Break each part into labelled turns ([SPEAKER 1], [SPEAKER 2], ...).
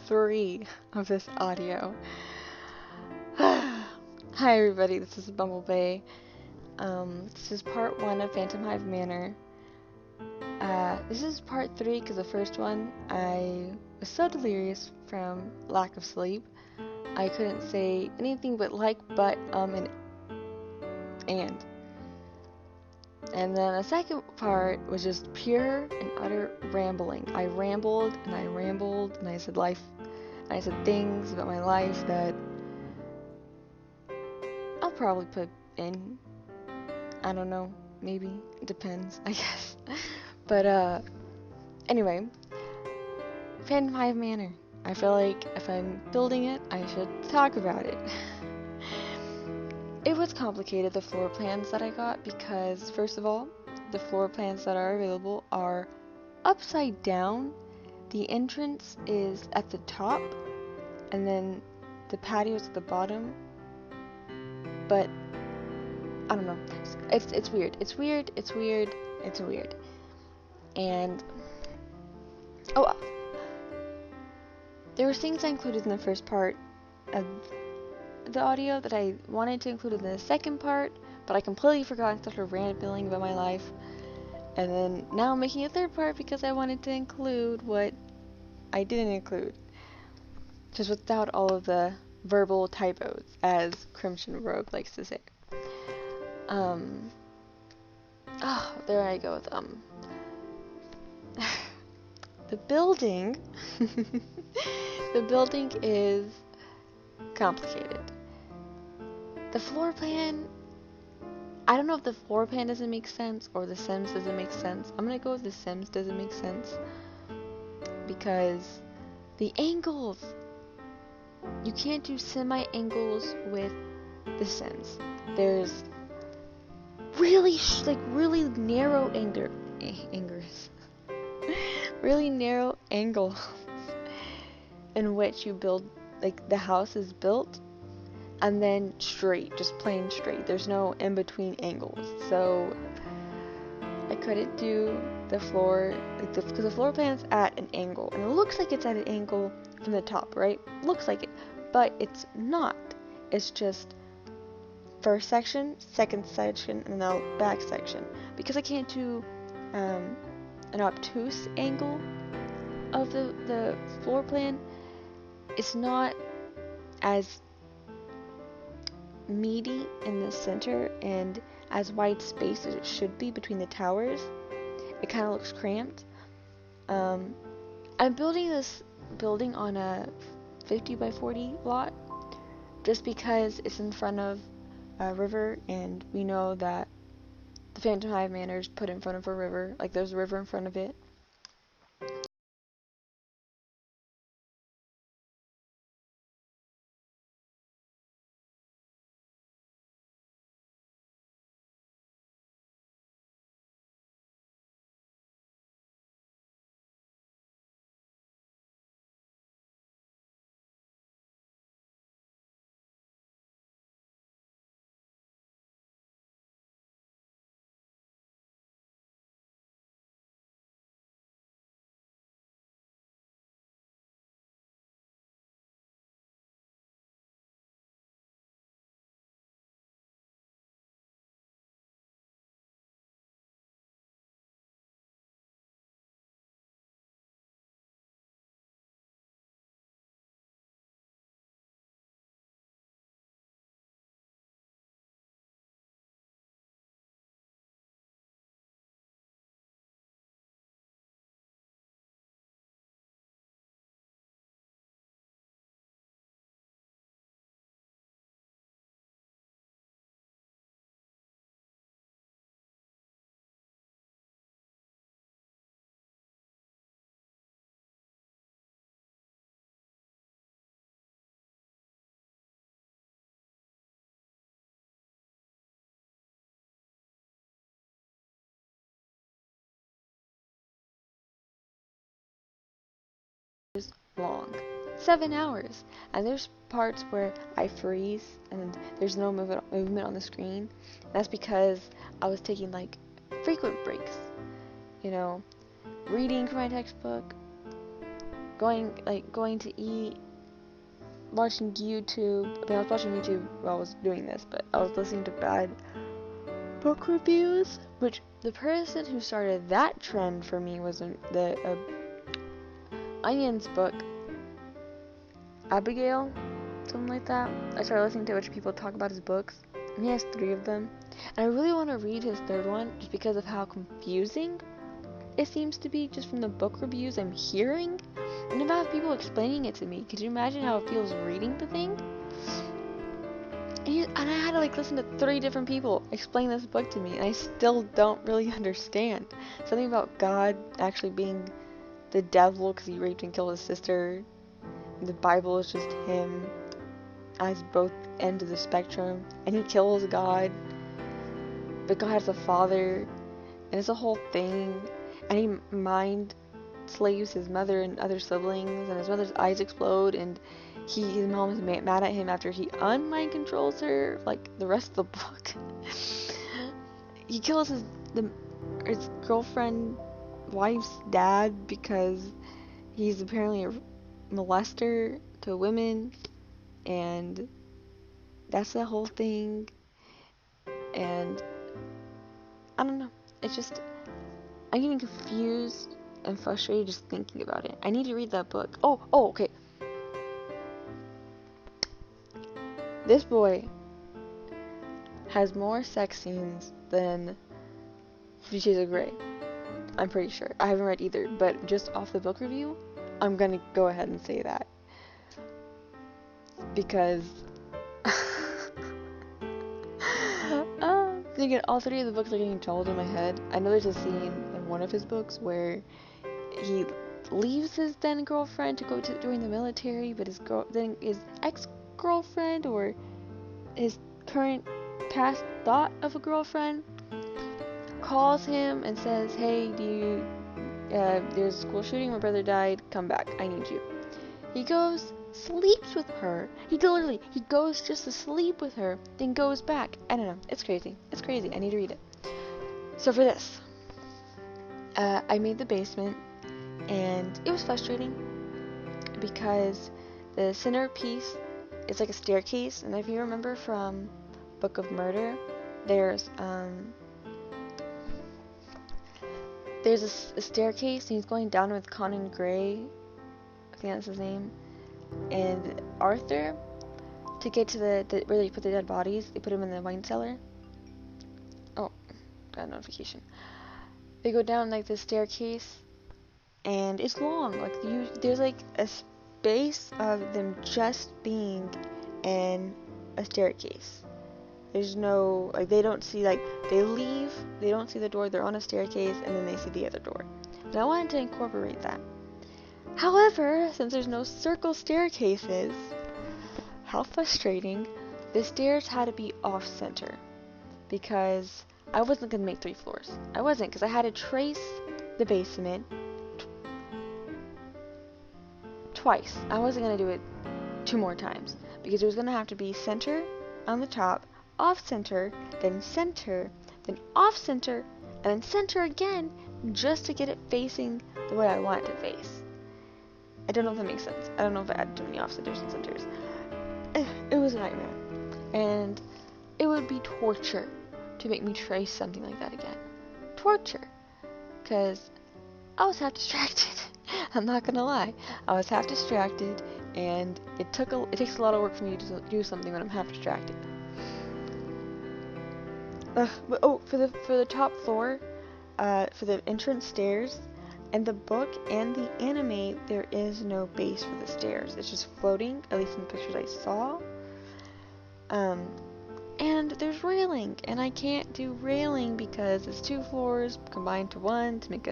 [SPEAKER 1] 3 of this audio. Hi everybody, this is Bumblebee. This is part 1 of Phantomhive Manor. This is part 3 because the first one I was so delirious from lack of sleep. I couldn't say anything but like, but, and. And then the second part was just pure and utter rambling. I rambled and I rambled and I said things about my life that I'll probably put in. I don't know, maybe. It depends, I guess. But, anyway. Phantomhive Manor. I feel like if I'm building it, I should talk about it. It was complicated, the floor plans that I got, because, first of all, the floor plans that are available are upside down. The entrance is at the top, and then the patio's at the bottom. But I don't know. It's weird. It's weird. And there were things I included in the first part of the audio that I wanted to include in the second part, but I completely forgot and started rambling about my life. And then now I'm making a third part because I wanted to include what I didn't include, just without all of the verbal typos, as Crimson Rogue likes to say. There I go with the building. The building is complicated. The floor plan, I don't know if the floor plan doesn't make sense or the Sims doesn't make sense. I'm gonna go with the Sims doesn't make sense because the angles, you can't do semi-angles with the Sims. There's really narrow really narrow angles in which you build, like the house is built, and then straight, just plain straight. There's no in between angles. So I couldn't do the floor, because the floor plan's at an angle, and it looks like it's at an angle from the top, right? Looks like it, but it's not. It's just first section, second section, and now back section. Because I can't do an obtuse angle of the floor plan, it's not as meaty in the center and as wide space as it should be between the towers. It kind of looks cramped. I'm building this building on a 50 by 40 lot just because it's in front of a river, and we know that the Phantomhive Manor is put in front of a river. Like, there's a river in front of it. Long. 7 hours. And there's parts where I freeze and there's no movement on the screen. That's because I was taking like frequent breaks. You know, reading from my textbook, going to eat, watching YouTube. I mean, I was watching YouTube while I was doing this, but I was listening to bad book reviews, which the person who started that trend for me was the Onion's book, Abigail, something like that. I started listening to a bunch of people talk about his books, and he has 3 of them. And I really want to read his 3rd one just because of how confusing it seems to be just from the book reviews I'm hearing, and about people explaining it to me. Could you imagine how it feels reading the thing? And I had to listen to 3 different people explain this book to me, and I still don't really understand. Something about God actually being the devil because he raped and killed his sister. The Bible is just him as both ends of the spectrum, and he kills God, but God has a father, and it's a whole thing, and he mind slaves his mother and other siblings, and his mother's eyes explode, and his mom is mad at him after he unmind controls her, the rest of the book. He kills his girlfriend, wife's dad because he's apparently a molester to women, and that's the whole thing. And I don't know, it's just, I'm getting confused and frustrated just thinking about it. I need to read that book. Oh, okay. This boy has more sex scenes than 50 Shades of Grey. I'm pretty sure. I haven't read either, but just off the book review, I'm gonna go ahead and say that. Because thinking all 3 of the books are getting jumbled in my head. I know there's a scene in one of his books where he leaves his then girlfriend to go to join the military, but his ex-girlfriend or his current past thought of a girlfriend calls him and says, "Hey, there's a school shooting, my brother died, come back, I need you." He goes, sleeps with her. He goes just to sleep with her, then goes back. I don't know, it's crazy, I need to read it. So for this, I made the basement, and it was frustrating because the centerpiece is like a staircase, and if you remember from Book of Murder, there's a staircase, and he's going down with Conan Gray, I think that's his name, and Arthur, to get to the where they put the dead bodies. They put them in the wine cellar. Oh, got a notification. They go down this staircase, and it's long. There's a space of them just being in a staircase. There's no, they don't see, they leave, they don't see the door, they're on a staircase, and then they see the other door. And I wanted to incorporate that. However, since there's no circle staircases, how frustrating, the stairs had to be off-center, because I wasn't going to make 3 floors. I wasn't, because I had to trace the basement twice. I wasn't going to do it 2 more times, because it was going to have to be center on the top, off-center, then off-center, and then center again, just to get it facing the way I want it to face. I don't know if that makes sense. I don't know if I had too many off-centers and centers. It was a nightmare. And it would be torture to make me trace something like that again. Torture. Because I was half distracted. I'm not gonna lie. I was half distracted, and it takes a lot of work for me to do something when I'm half distracted. For the top floor, for the entrance stairs, and the book and the anime, there is no base for the stairs. It's just floating, at least in the pictures I saw. And there's railing, and I can't do railing because it's 2 floors combined to 1 to make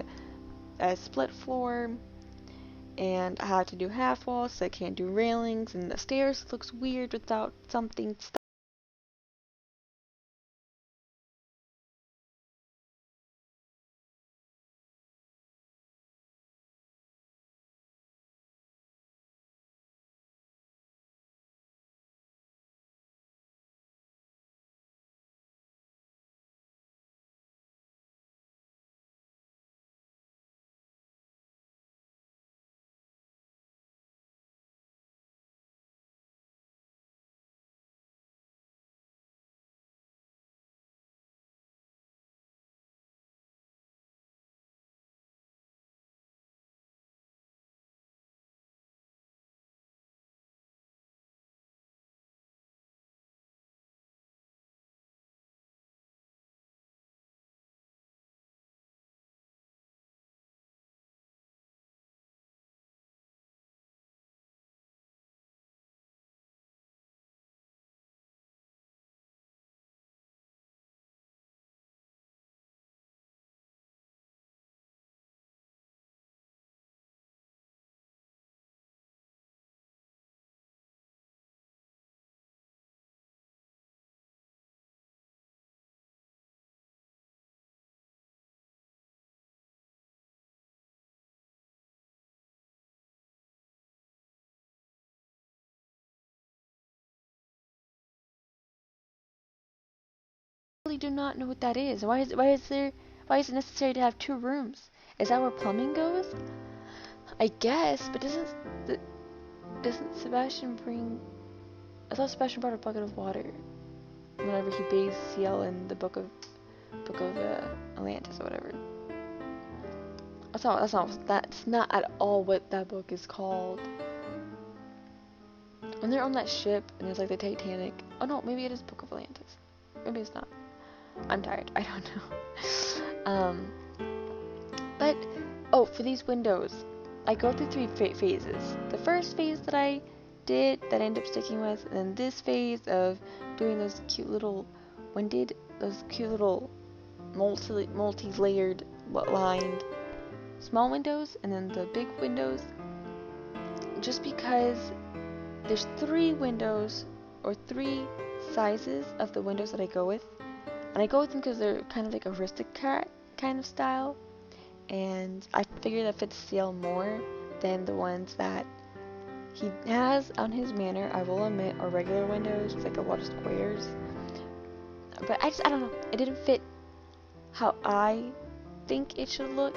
[SPEAKER 1] a split floor. And I have to do half walls, so I can't do railings, and the stairs looks weird without something really do not know what that is. Why is it necessary to have 2 rooms? Is that where plumbing goes? I guess, but doesn't Sebastian bring? I thought Sebastian brought a bucket of water whenever he bathes Ciel in the book of Atlantis or whatever. That's not at all what that book is called. When they're on that ship and it's like the Titanic. Oh no, maybe it is Book of Atlantis. Maybe it's not. I'm tired. I don't know. But for these windows, I go through 3 phases. The first phase that I did that I ended up sticking with, and then this phase of doing those cute little multi-layered lined small windows, and then the big windows. Just because there's 3 windows or 3 sizes of the windows that I go with, and I go with them because they're kind of like aristocrat kind of style, and I figure that fits Ciel more than the ones that he has on his manor. I will admit, are regular windows. It's like a lot of squares, but I don't know. It didn't fit how I think it should look,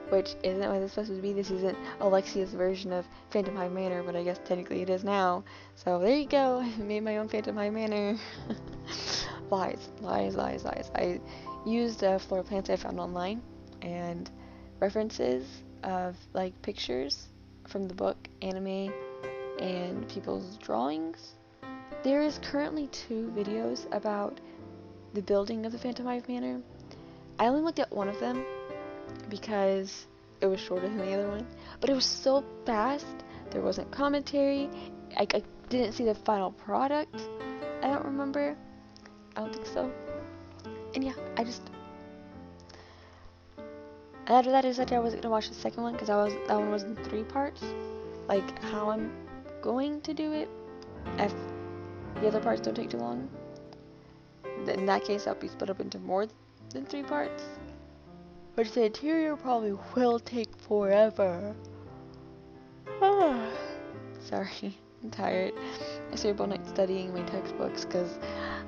[SPEAKER 1] which isn't what it's supposed to be. This isn't Alexia's version of Phantomhive Manor, but I guess technically it is now. So there you go. I made my own Phantomhive Manor. Lies. I used floor plans I found online and references of like pictures from the book, anime, and people's drawings. There is currently 2 videos about the building of the Phantomhive Manor. I only looked at one of them because it was shorter than the other one, but it was so fast. There wasn't commentary. I didn't see the final product. I don't remember. I don't think so. And yeah, after that I decided I wasn't gonna watch the second one because that one was in 3 parts. Like how I'm going to do it if the other parts don't take too long. In that case, I'll be split up into more than 3 parts. Which the interior probably will take forever. Sorry, I'm tired. I stayed up all night studying my textbooks because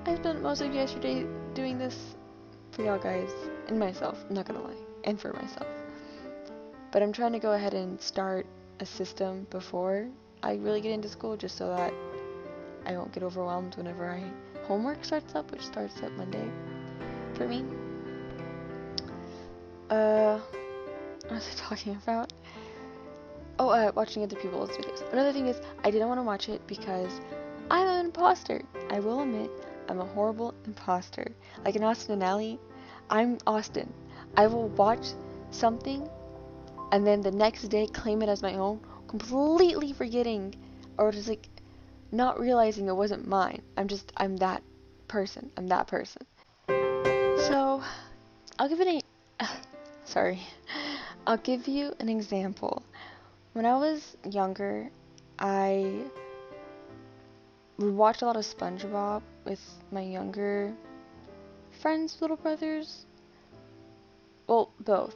[SPEAKER 1] I spent most of yesterday doing this for y'all guys and myself, I'm not gonna lie, and for myself. But I'm trying to go ahead and start a system before I really get into school, just so that I won't get overwhelmed whenever homework starts up, which starts up Monday for me. What was I talking about? Watching other people's videos. Another thing is, I didn't want to watch it because I'm an imposter. I will admit, I'm a horrible imposter. Like in Austin and Ally, I'm Austin. I will watch something and then the next day claim it as my own, completely forgetting or just like not realizing it wasn't mine. I'm that person. I'm that person. So, I'll give it I'll give you an example. When I was younger, I would watch a lot of SpongeBob with my younger friends' little brothers. Well, both.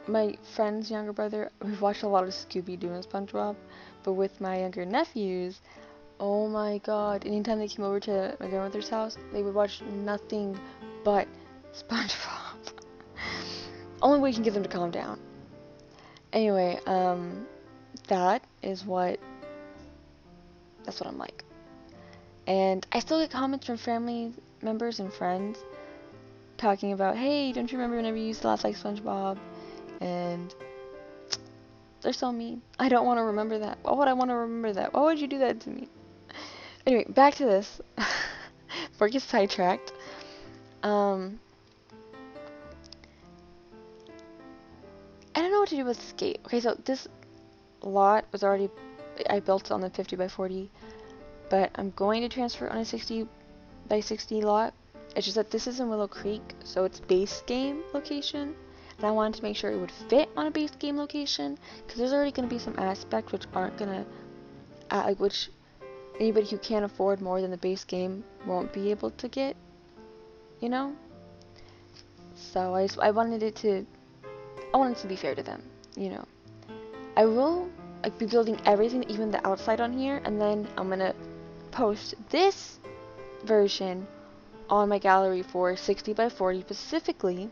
[SPEAKER 1] My friend's younger brother, we watched a lot of Scooby-Doo and SpongeBob, but with my younger nephews, oh my god, anytime they came over to my grandmother's house, they would watch nothing but SpongeBob. Only way you can get them to calm down. Anyway, that's what I'm like. And I still get comments from family members and friends talking about, hey, don't you remember whenever you used to laugh like SpongeBob? And they're so mean. I don't want to remember that. Why would I want to remember that? Why would you do that to me? Anyway, back to this. Before I get sidetracked. I don't know what to do with this gate. Okay, so this lot was already, I built on the 50 by 40, but I'm going to transfer on a 60 by 60 lot. It's just that this is in Willow Creek, so it's base game location, and I wanted to make sure it would fit on a base game location, because there's already going to be some aspects which aren't going to, which anybody who can't afford more than the base game won't be able to get, you know? So I wanted to be fair to them, you know. I will be building everything, even the outside on here, and then I'm gonna post this version on my gallery for 60 by 40 specifically,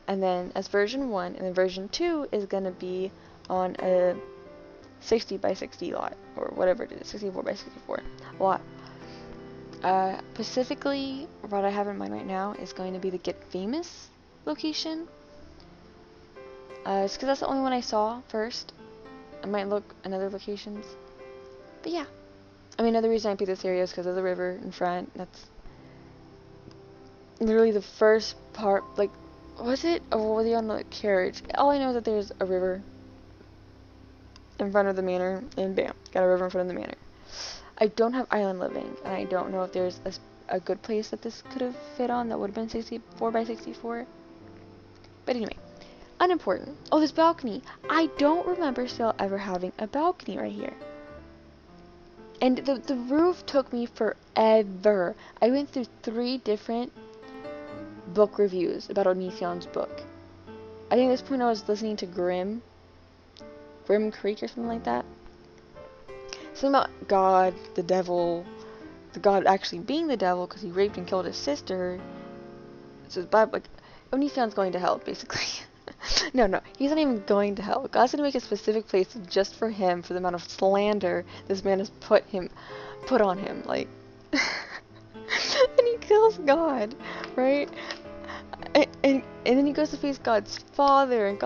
[SPEAKER 1] and then as version 1, and then version 2 is going to be on a 60 by 60 lot, or whatever it is, 64 by 64 lot. Specifically, what I have in mind right now is going to be the Get Famous location. It's because that's the only one I saw first. I might look in other locations. But yeah. I mean, another reason I picked this area is because of the river in front. That's literally the first part. Like, was it? Or were they on the carriage? All I know is that there's a river in front of the manor, and bam, got a river in front of the manor. I don't have island living, and I don't know if there's a good place that this could have fit on that would have been 64 by 64. But anyway, unimportant. Oh, this balcony. I don't remember still ever having a balcony right here. And the roof took me forever. I went through 3 different book reviews about Onision's book. I think at this point I was listening to Grim Creek or something like that. Something about God, the devil, the God actually being the devil because he raped and killed his sister. So it's Bible, like, Onision's going to hell, basically. No, he's not even going to hell. God's gonna make a specific place just for him for the amount of slander this man has put on him. Like, and he kills God, right? And then he goes to face God's father, and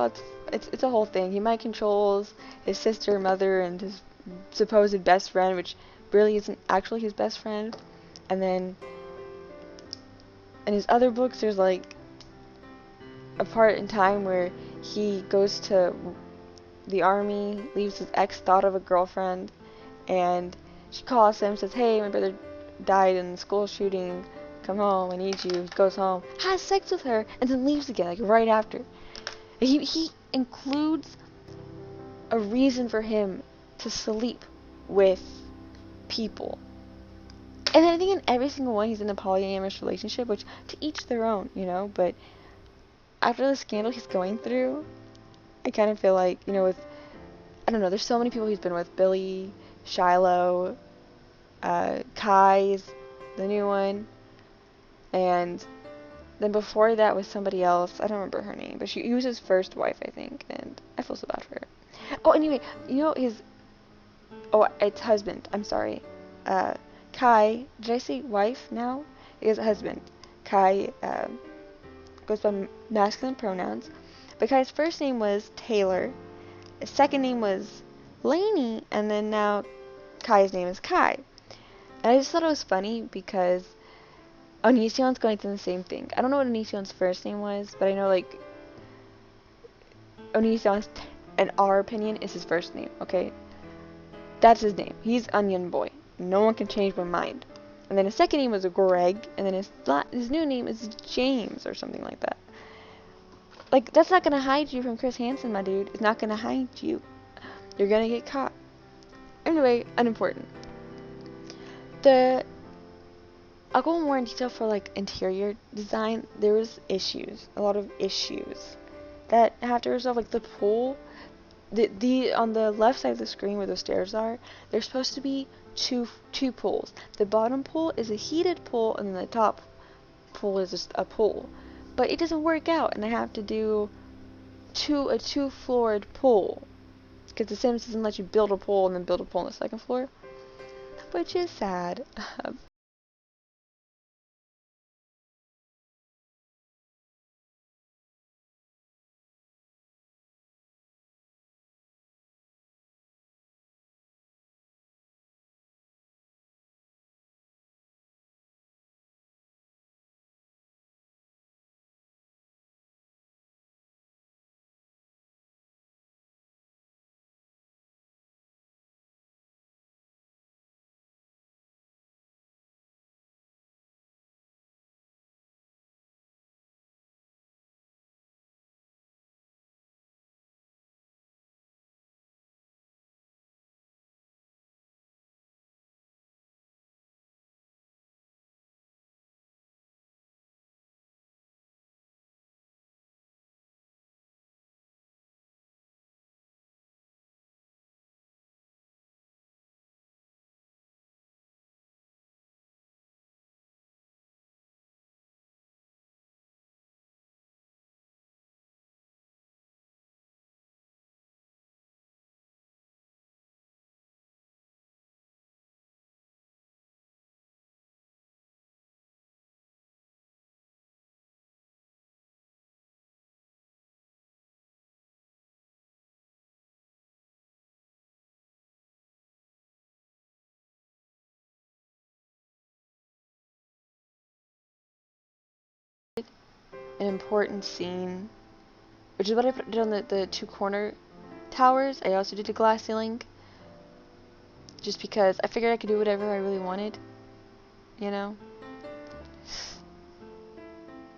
[SPEAKER 1] it's a whole thing. He mind controls his sister, mother, and his supposed best friend, which really isn't actually his best friend. And then in his other books, there's like a part in time where he goes to the army, leaves his ex-thought of a girlfriend, and she calls him, says, "Hey, my brother died in the school shooting. Come home, I need you." He goes home, has sex with her, and then leaves again, like right after. He includes a reason for him to sleep with people. And then I think in every single one he's in a polyamorous relationship, which to each their own, you know, but after the scandal he's going through, I kind of feel like, you know, with, I don't know, there's so many people he's been with. Billy, Shiloh, Kai's the new one, and then before that was somebody else. I don't remember her name, but he was his first wife, I think, and I feel so bad for her. Oh, anyway, you know it's husband, I'm sorry. Kai, did I say wife now? It is husband. Kai, goes by masculine pronouns, but Kai's first name was Taylor, his second name was Lainey, and then now Kai's name is Kai. And I just thought it was funny because Onision's going through the same thing. I don't know what Onision's first name was, but I know, like, Onision's, in our opinion, is his first name, okay? That's his name. He's Onion Boy. No one can change my mind. And then his second name was Greg, and then his new name is James or something like that. Like, that's not gonna hide you from Chris Hansen, my dude. It's not gonna hide you. You're gonna get caught. Anyway, unimportant. I'll go more in detail for, like, interior design. There was a lot of issues that have to resolve. Like, the pool, the on the left side of the screen where the stairs are, there's supposed to be two pools. The bottom pool is a heated pool, and then the top pool is just a pool. But it doesn't work out, and I have to do a two-floored pool because The Sims doesn't let you build a pool and then build a pool on the second floor, which is sad. an important scene, which is what I did on the two corner towers. I also did a glass ceiling, just because I figured I could do whatever I really wanted, you know?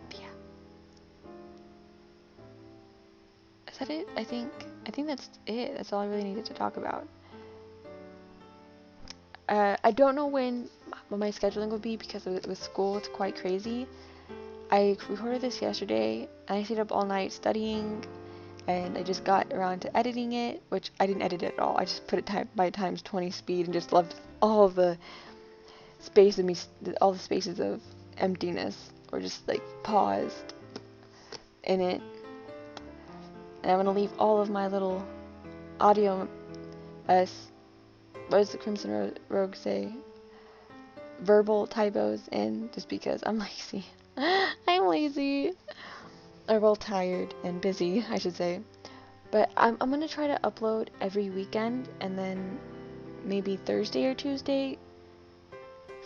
[SPEAKER 1] But yeah. Is that it? I think that's it. That's all I really needed to talk about. I don't know when my scheduling will be because with school it's quite crazy. I recorded this yesterday and I stayed up all night studying and I just got around to editing it, which I didn't edit it at all. I just put it by times 20 speed and just left all of the space of me, all the spaces of emptiness or just like paused in it. And I'm gonna leave all of my little audio what does the Crimson Rogue say? Verbal typos in just because I'm lazy. I'm lazy. Or well tired and busy, I should say. But I'm gonna try to upload every weekend and then maybe Thursday or Tuesday.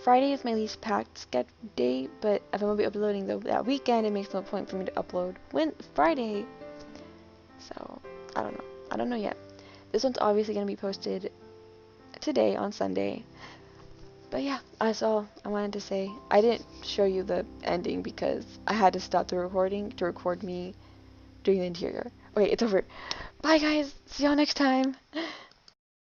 [SPEAKER 1] Friday is my least packed day, but if I'm gonna be uploading that weekend, it makes no point for me to upload Friday. So I don't know. I don't know yet. This one's obviously gonna be posted today on Sunday. But yeah, that's all I wanted to say. I didn't show you the ending because I had to stop the recording to record me doing the interior. Okay, it's over. Bye guys. See y'all next time.